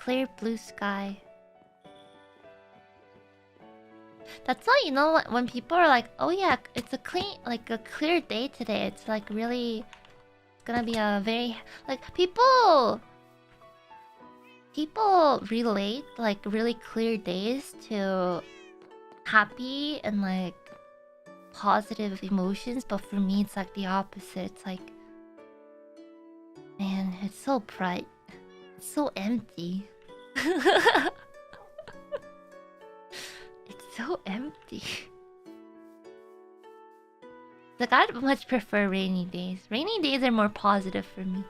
clear blue sky. That's why, you know, when people are like, "Oh yeah, it's a clear day today." It's like really, it's gonna be a very like people relate like really clear days to happy and like positive emotions, but for me it's like the opposite. It's like, man, it's so bright, it's so empty. It's so empty. Like, I'd much prefer rainy days. Rainy days are more positive for me.